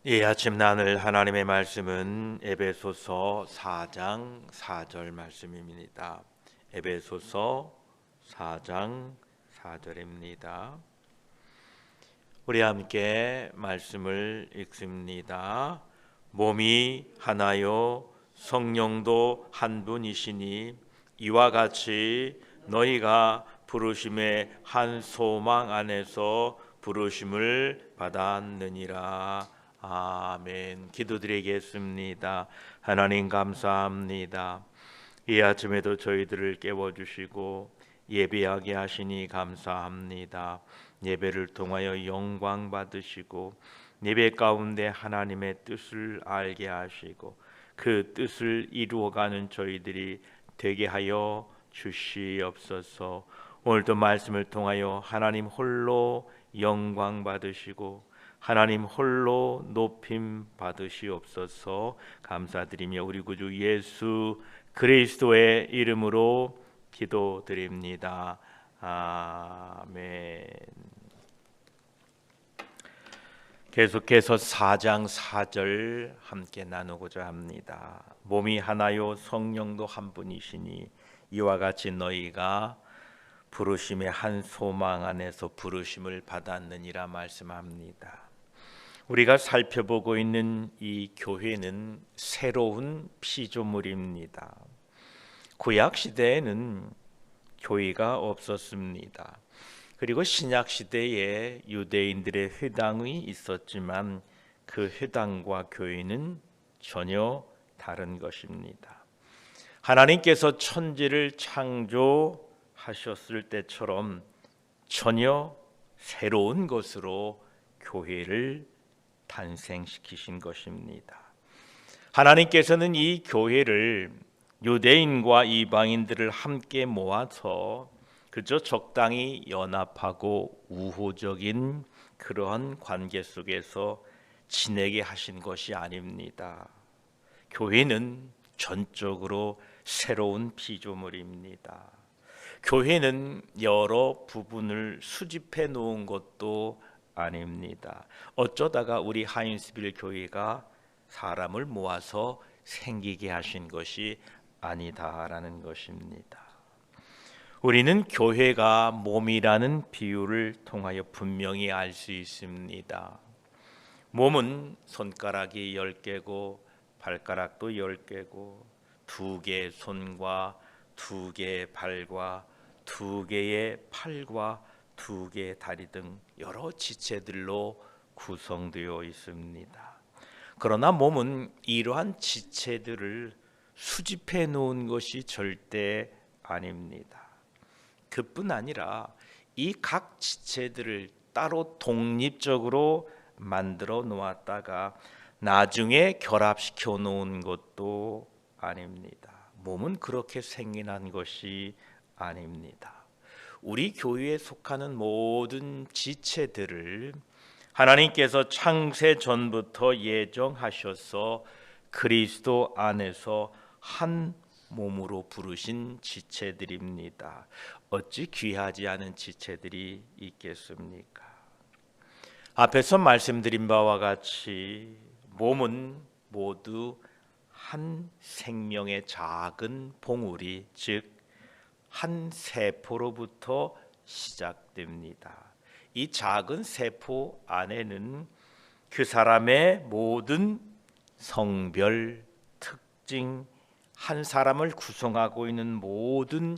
이 아침 나눌 하나님의 말씀은 에베소서 4장 4절 말씀입니다. 에베소서 4장 4절입니다. 우리 함께 말씀을 읽습니다. 몸이 하나요 성령도 한 분이시니 이와 같이 너희가 부르심의 한 소망 안에서 부르심을 받았느니라. 아멘. 기도드리겠습니다. 하나님 감사합니다. 이 아침에도 저희들을 깨워주시고 예배하게 하시니 감사합니다. 예배를 통하여 영광 받으시고 예배 가운데 하나님의 뜻을 알게 하시고 그 뜻을 이루어가는 저희들이 되게 하여 주시옵소서. 오늘도 말씀을 통하여 하나님 홀로 영광 받으시고 하나님 홀로 높임 받으시옵소서. 감사드리며 우리 구주 예수 그리스도의 이름으로 기도드립니다. 아멘. 계속해서 4장 4절 함께 나누고자 합니다. 몸이 하나요 성령도 한 분이시니 이와 같이 너희가 부르심의 한 소망 안에서 부르심을 받았느니라 말씀합니다. 우리가 살펴보고 있는 이 교회는 새로운 피조물입니다. 구약 시대에는 교회가 없었습니다. 그리고 신약 시대에 유대인들의 회당이 있었지만 그 회당과 교회는 전혀 다른 것입니다. 하나님께서 천지를 창조하셨을 때처럼 전혀 새로운 것으로 교회를 탄생시키신 것입니다. 하나님께서는 이 교회를 유대인과 이방인들을 함께 모아서 그저 적당히 연합하고 우호적인 그러한 관계 속에서 지내게 하신 것이 아닙니다. 교회는 전적으로 새로운 피조물입니다. 교회는 여러 부분을 수집해 놓은 것도 아닙니다. 어쩌다가 우리 하인스빌 교회가 사람을 모아서 생기게 하신 것이 아니다라는 것입니다. 우리는 교회가 몸이라는 비유를 통하여 분명히 알 수 있습니다. 몸은 손가락이 10개고 발가락도 10개고 2개의 손과 2개의 발과 2개의 팔과 2개의 다리 등 여러 지체들로 구성되어 있습니다. 그러나 몸은 이러한 지체들을 수집해 놓은 것이 절대 아닙니다. 그뿐 아니라 이 각 지체들을 따로 독립적으로 만들어 놓았다가 나중에 결합시켜 놓은 것도 아닙니다. 몸은 그렇게 생겨난 것이 아닙니다. 우리 교회에 속하는 모든 지체들을 하나님께서 창세 전부터 예정하셔서 그리스도 안에서 한 몸으로 부르신 지체들입니다. 어찌 귀하지 않은 지체들이 있겠습니까? 앞에서 말씀드린 바와 같이 몸은 모두 한 생명의 작은 봉우리, 즉 한 세포로부터 시작됩니다. 이 작은 세포 안에는 그 사람의 모든 성별, 특징, 한 사람을 구성하고 있는 모든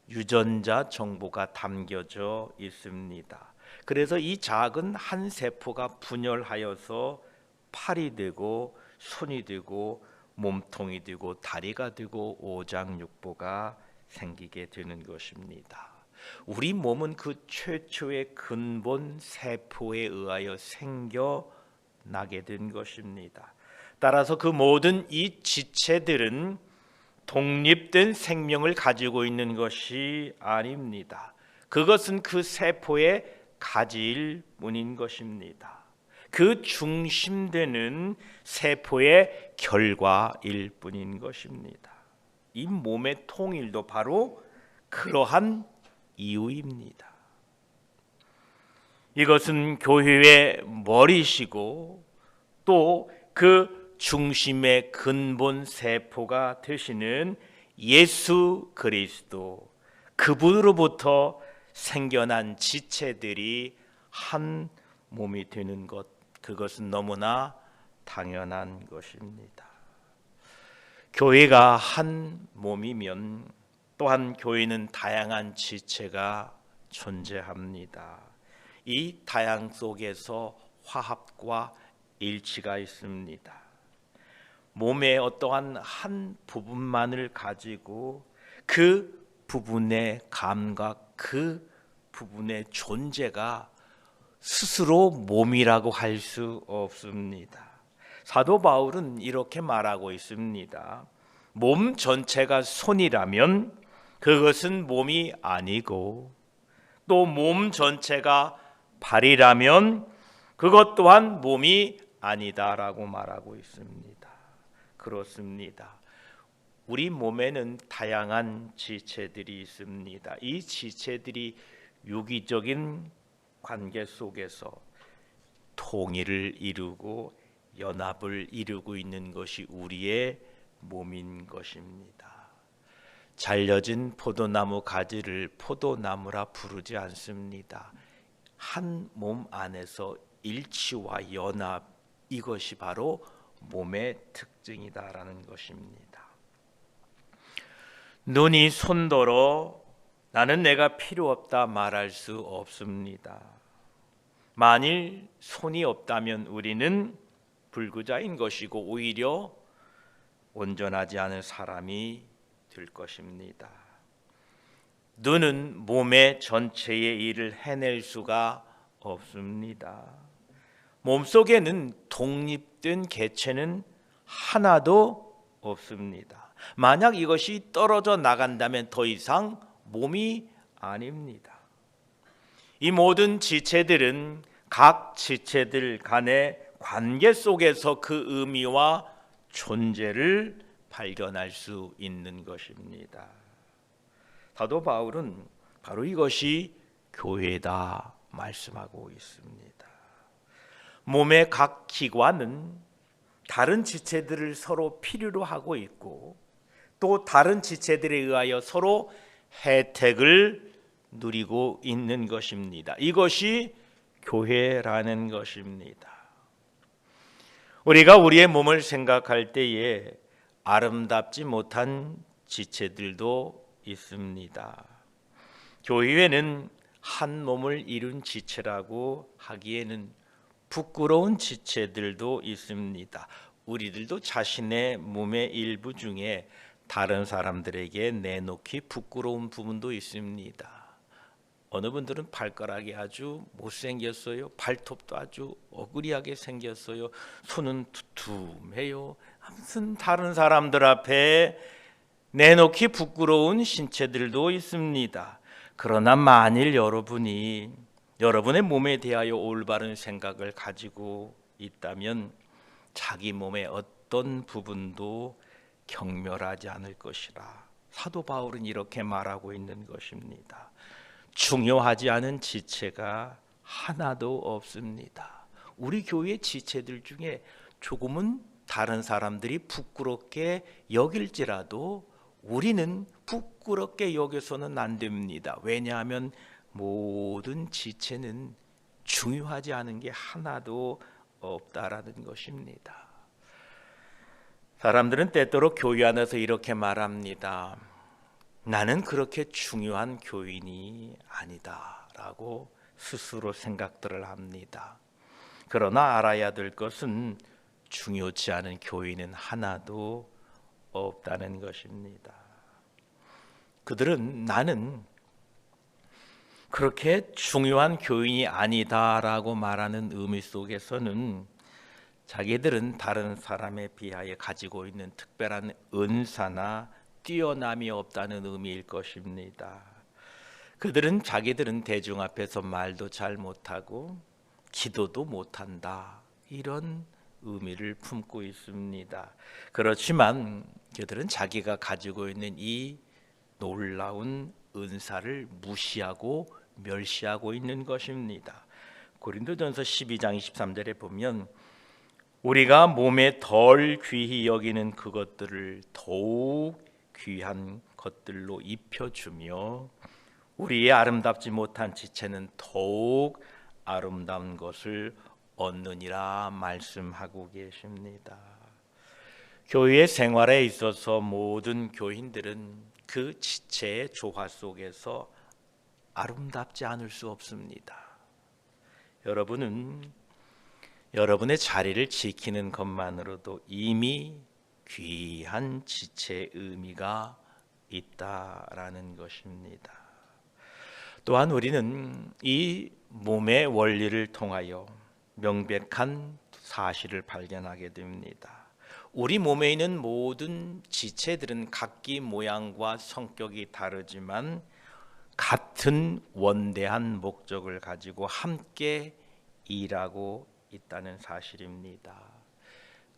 유전자 정보가 담겨져 있습니다. 그래서 이 작은 한 세포가 분열하여서 팔이 되고 손이 되고 몸통이 되고 다리가 되고 오장육부가 생기게 되는 것입니다. 우리 몸은 그 최초의 근본 세포에 의하여 생겨나게 된 것입니다. 따라서 그 모든 이 지체들은 독립된 생명을 가지고 있는 것이 아닙니다. 그것은 그 세포의 가지일 뿐인 것입니다. 그 중심되는 세포의 결과일 뿐인 것입니다. 이 몸의 통일도 바로 그러한 이유입니다. 이것은 교회의 머리시고 또 그 중심의 근본 세포가 되시는 예수 그리스도, 그분으로부터 생겨난 지체들이 한 몸이 되는 것, 그것은 너무나 당연한 것입니다. 교회가 한 몸이면 또한 교회는 다양한 지체가 존재합니다. 이 다양 속에서 화합과 일치가 있습니다. 몸의 어떠한 한 부분만을 가지고 그 부분의 감각, 그 부분의 존재가 스스로 몸이라고 할 수 없습니다. 사도 바울은 이렇게 말하고 있습니다. 몸 전체가 손이라면 그것은 몸이 아니고, 또 몸 전체가 발이라면 그것 또한 몸이 아니다라고 말하고 있습니다. 그렇습니다. 우리 몸에는 다양한 지체들이 있습니다. 이 지체들이 유기적인 관계 속에서 통일을 이루고 연합을 이루고 있는 것이 우리의 몸인 것입니다. 잘려진 포도나무 가지를 포도나무라 부르지 않습니다. 한 몸 안에서 일치와 연합, 이것이 바로 몸의 특징이다라는 것입니다. 눈이 손더러 나는 내가 필요 없다 말할 수 없습니다. 만일 손이 없다면 우리는 불구자인 것이고 오히려 온전하지 않은 사람이 될 것입니다. 눈은 몸의 전체의 일을 해낼 수가 없습니다. 몸속에는 독립된 개체는 하나도 없습니다. 만약 이것이 떨어져 나간다면 더 이상 몸이 아닙니다. 이 모든 지체들은 각 지체들 간의 관계 속에서 그 의미와 존재를 발견할 수 있는 것입니다. 사도 바울은 바로 이것이 교회다 말씀하고 있습니다. 몸의 각 기관은 다른 지체들을 서로 필요로 하고 있고, 또 다른 지체들에 의하여 서로 혜택을 누리고 있는 것입니다. 이것이 교회라는 것입니다. 우리가 우리의 몸을 생각할 때에 아름답지 못한 지체들도 있습니다. 교회는 한 몸을 이룬 지체라고 하기에는 부끄러운 지체들도 있습니다. 우리들도 자신의 몸의 일부 중에 다른 사람들에게 내놓기 부끄러운 부분도 있습니다. 어느 분들은 발가락이 아주 못생겼어요. 발톱도 아주 어그리하게 생겼어요. 손은 두툼해요. 아무튼 다른 사람들 앞에 내놓기 부끄러운 신체들도 있습니다. 그러나 만일 여러분이 여러분의 몸에 대하여 올바른 생각을 가지고 있다면 자기 몸의 어떤 부분도 경멸하지 않을 것이라 사도 바울은 이렇게 말하고 있는 것입니다. 중요하지 않은 지체가 하나도 없습니다. 우리 교회 지체들 중에 조금은 다른 사람들이 부끄럽게 여길지라도 우리는 부끄럽게 여겨서는 안 됩니다. 왜냐하면 모든 지체는 중요하지 않은 게 하나도 없다라는 것입니다. 사람들은 때때로 교회 안에서 이렇게 말합니다. 나는 그렇게 중요한 교인이 아니다 라고 스스로 생각들을 합니다. 그러나 알아야 될 것은 중요치 않은 교인은 하나도 없다는 것입니다. 그들은 나는 그렇게 중요한 교인이 아니다라고 말하는 의미 속에서는 자기들은 다른 사람에 비하여 가지고 있는 특별한 은사나 뛰어남이 없다는 의미일 것입니다. 그들은 자기들은 대중 앞에서 말도 잘 못하고 기도도 못한다, 이런 의미를 품고 있습니다. 그렇지만 그들은 자기가 가지고 있는 이 놀라운 은사를 무시하고 멸시하고 있는 것입니다. 고린도전서 12장 23절에 보면 우리가 몸에 덜 귀히 여기는 그것들을 더욱 귀한 것들로 입혀주며 우리의 아름답지 못한 지체는 더욱 아름다운 것을 얻느니라 말씀하고 계십니다. 교회 생활에 있어서 모든 교인들은 그 지체의 조화 속에서 아름답지 않을 수 없습니다. 여러분은 여러분의 자리를 지키는 것만으로도 이미 귀한 지체의 의미가 있다라는 것입니다. 또한 우리는 이 몸의 원리를 통하여 명백한 사실을 발견하게 됩니다. 우리 몸에 있는 모든 지체들은 각기 모양과 성격이 다르지만 같은 원대한 목적을 가지고 함께 일하고 있다는 사실입니다.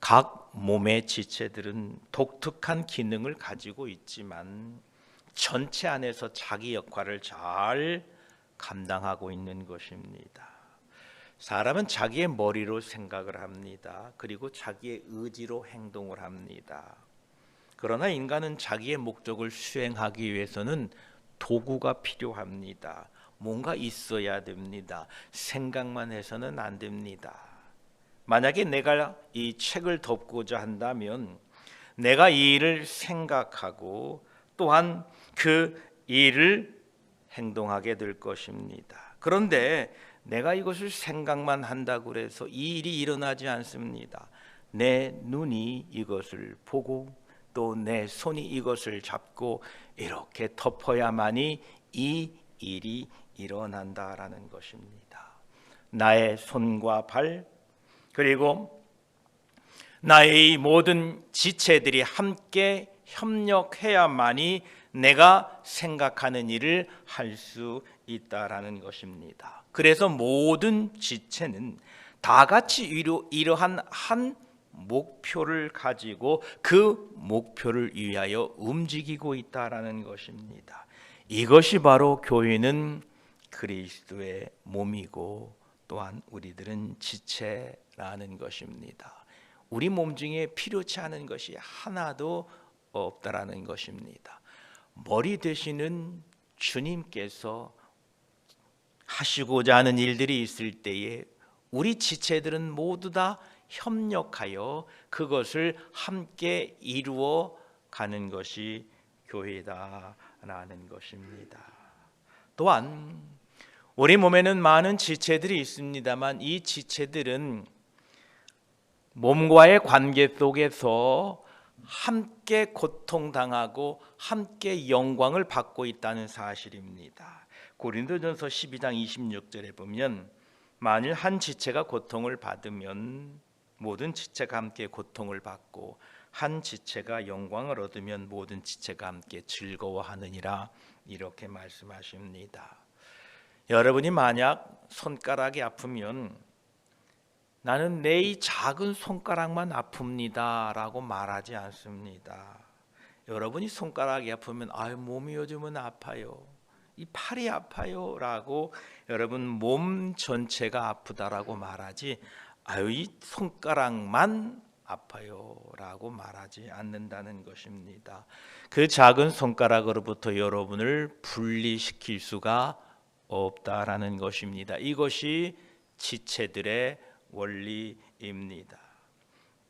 각 몸의 지체들은 독특한 기능을 가지고 있지만 전체 안에서 자기 역할을 잘 감당하고 있는 것입니다. 사람은 자기의 머리로 생각을 합니다. 그리고 자기의 의지로 행동을 합니다. 그러나 인간은 자기의 목적을 수행하기 위해서는 도구가 필요합니다. 뭔가 있어야 됩니다. 생각만 해서는 안 됩니다. 만약에 내가 이 책을 덮고자 한다면 내가 이 일을 생각하고 또한 그 일을 행동하게 될 것입니다. 그런데 내가 이것을 생각만 한다고 해서 이 일이 일어나지 않습니다. 내 눈이 이것을 보고 또 내 손이 이것을 잡고 이렇게 덮어야만이 이 일이 일어난다라는 것입니다. 나의 손과 발 그리고 나의 모든 지체들이 함께 협력해야만이 내가 생각하는 일을 할 수 있다라는 것입니다. 그래서 모든 지체는 다 같이 이러한 한 목표를 가지고 그 목표를 위하여 움직이고 있다라는 것입니다. 이것이 바로 교회는 그리스도의 몸이고 또한 우리들은 지체라는 것입니다. 우리 몸 중에 필요치 않은 것이 하나도 없다라는 것입니다. 머리 되시는 주님께서 하시고자 하는 일들이 있을 때에 우리 지체들은 모두 다 협력하여 그것을 함께 이루어 가는 것이 교회다라는 것입니다. 또한 우리 몸에는 많은 지체들이 있습니다만 이 지체들은 몸과의 관계 속에서 함께 고통당하고 함께 영광을 받고 있다는 사실입니다. 고린도전서 12장 26절에 보면 만일 한 지체가 고통을 받으면 모든 지체가 함께 고통을 받고 한 지체가 영광을 얻으면 모든 지체가 함께 즐거워하느니라 이렇게 말씀하십니다. 여러분이 만약 손가락이 아프면 나는 내 이 작은 손가락만 아픕니다 라고 말하지 않습니다. 여러분이 손가락이 아프면 몸이 요즘은 아파요, 이 팔이 아파요 라고 여러분 몸 전체가 아프다라고 말하지 이 손가락만 아파요 라고 말하지 않는다는 것입니다. 그 작은 손가락으로부터 여러분을 분리시킬 수가 없다라는 것입니다. 이것이 지체들의 원리입니다.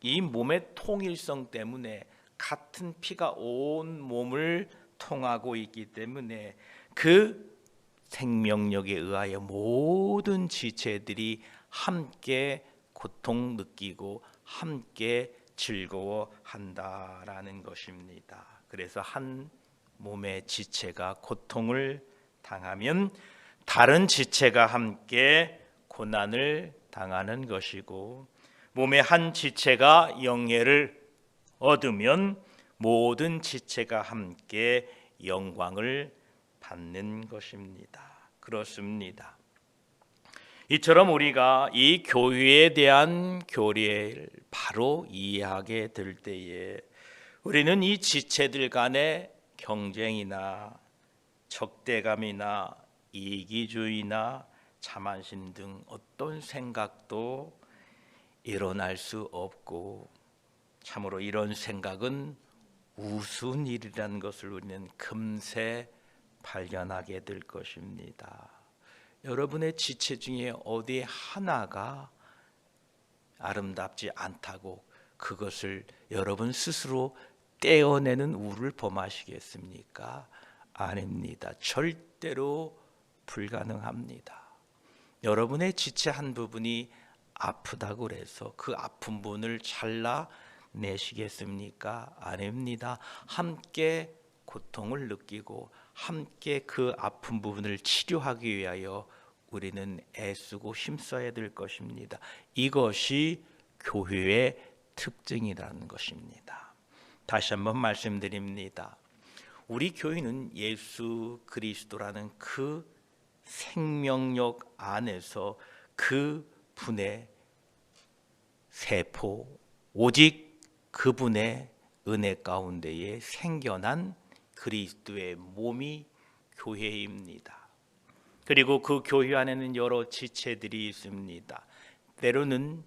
이 몸의 통일성 때문에 같은 피가 온 몸을 통하고 있기 때문에 그 생명력에 의하여 모든 지체들이 함께 고통 느끼고 함께 즐거워한다라는 것입니다. 그래서 한 몸의 지체가 고통을 당하면 다른 지체가 함께 고난을 당하는 것이고 몸의 한 지체가 영예를 얻으면 모든 지체가 함께 영광을 받는 것입니다. 그렇습니다. 이처럼 우리가 이 교회에 대한 교리를 바로 이해하게 될 때에 우리는 이 지체들 간의 경쟁이나 적대감이나 이기주의나 자만심 등 어떤 생각도 일어날 수 없고, 참으로 이런 생각은 우스운 일이라는 것을 우리는 금세 발견하게 될 것입니다. 여러분의 지체 중에 어디 하나가 아름답지 않다고 그것을 여러분 스스로 떼어내는 우를 범하시겠습니까? 아닙니다. 절대로 불가능합니다. 여러분의 지체 한 부분이 아프다고 그래서 그 아픈 부분을 잘라내시겠습니까? 아닙니다. 함께 고통을 느끼고 함께 그 아픈 부분을 치료하기 위하여 우리는 애쓰고 힘써야 될 것입니다. 이것이 교회의 특징이라는 것입니다. 다시 한번 말씀드립니다. 우리 교회는 예수 그리스도라는 그 생명력 안에서 그 분의 세포, 오직 그분의 은혜 가운데에 생겨난 그리스도의 몸이 교회입니다. 그리고 그 교회 안에는 여러 지체들이 있습니다. 때로는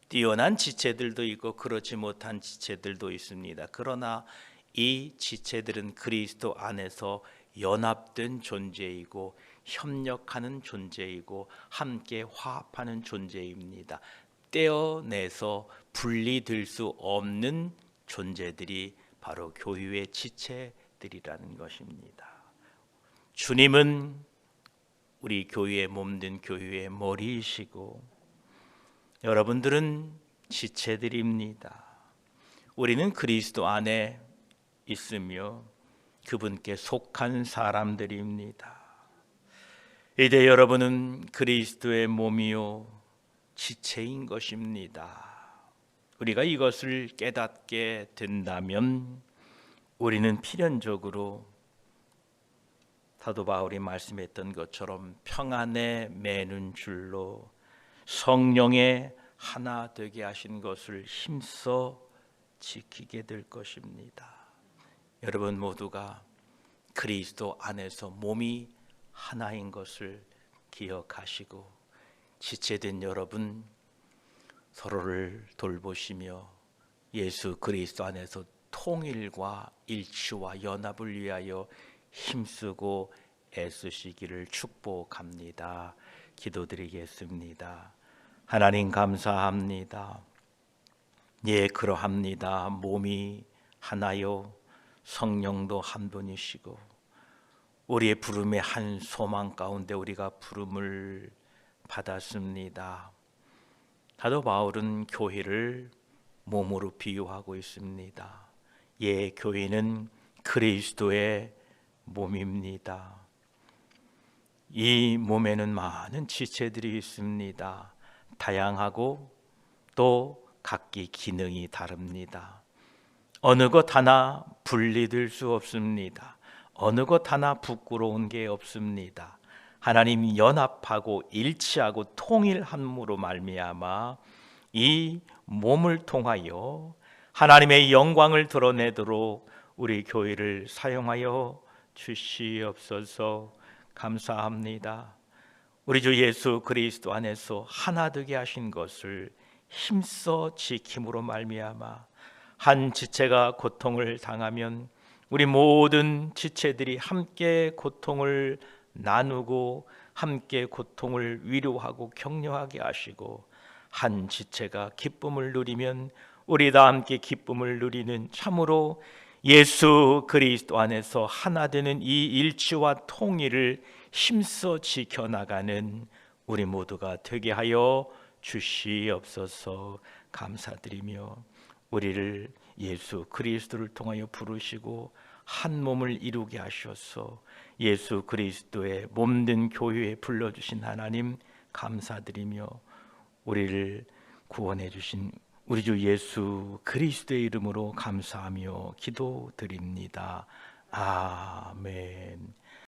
뛰어난 지체들도 있고 그렇지 못한 지체들도 있습니다. 그러나 이 지체들은 그리스도 안에서 연합된 존재이고 협력하는 존재이고 함께 화합하는 존재입니다. 떼어내서 분리될 수 없는 존재들이 바로 교회의 지체들이라는 것입니다. 주님은 우리 교회의 몸된 교회의 머리이시고 여러분들은 지체들입니다. 우리는 그리스도 안에 있으며 그분께 속한 사람들입니다. 이제 여러분은 그리스도의 몸이요 지체인 것입니다. 우리가 이것을 깨닫게 된다면 우리는 필연적으로 사도 바울이 말씀했던 것처럼 평안에 매는 줄로 성령의 하나 되게 하신 것을 힘써 지키게 될 것입니다. 여러분 모두가 그리스도 안에서 몸이 하나인 것을 기억하시고 지체된 여러분 서로를 돌보시며 예수 그리스도 안에서 통일과 일치와 연합을 위하여 힘쓰고 애쓰시기를 축복합니다. 기도드리겠습니다. 하나님 감사합니다. 예, 그러합니다. 몸이 하나요 성령도 한 분이시고 우리의 부름의 한 소망 가운데 우리가 부름을 받았습니다. 사도 바울은 교회를 몸으로 비유하고 있습니다. 예, 교회는 그리스도의 몸입니다. 이 몸에는 많은 지체들이 있습니다. 다양하고 또 각기 기능이 다릅니다. 어느 것 하나 분리될 수 없습니다. 어느 것 하나 부끄러운 게 없습니다. 하나님 연합하고 일치하고 통일함으로 말미암아 이 몸을 통하여 하나님의 영광을 드러내도록 우리 교회를 사용하여 주시옵소서. 감사합니다. 우리 주 예수 그리스도 안에서 하나 되게 하신 것을 힘써 지킴으로 말미암아 한 지체가 고통을 당하면 우리 모든 지체들이 함께 고통을 나누고 함께 고통을 위로하고 격려하게 하시고 한 지체가 기쁨을 누리면 우리 다 함께 기쁨을 누리는 참으로 예수 그리스도 안에서 하나 되는 이 일치와 통일을 힘써 지켜나가는 우리 모두가 되게 하여 주시옵소서. 감사드리며 우리를 예수 그리스도를 통하여 부르시고 한 몸을 이루게 하셔서 예수 그리스도의 몸된 교회에 불러주신 하나님 감사드리며 우리를 구원해 주신 우리 주 예수 그리스도의 이름으로 감사하며 기도드립니다. 아멘.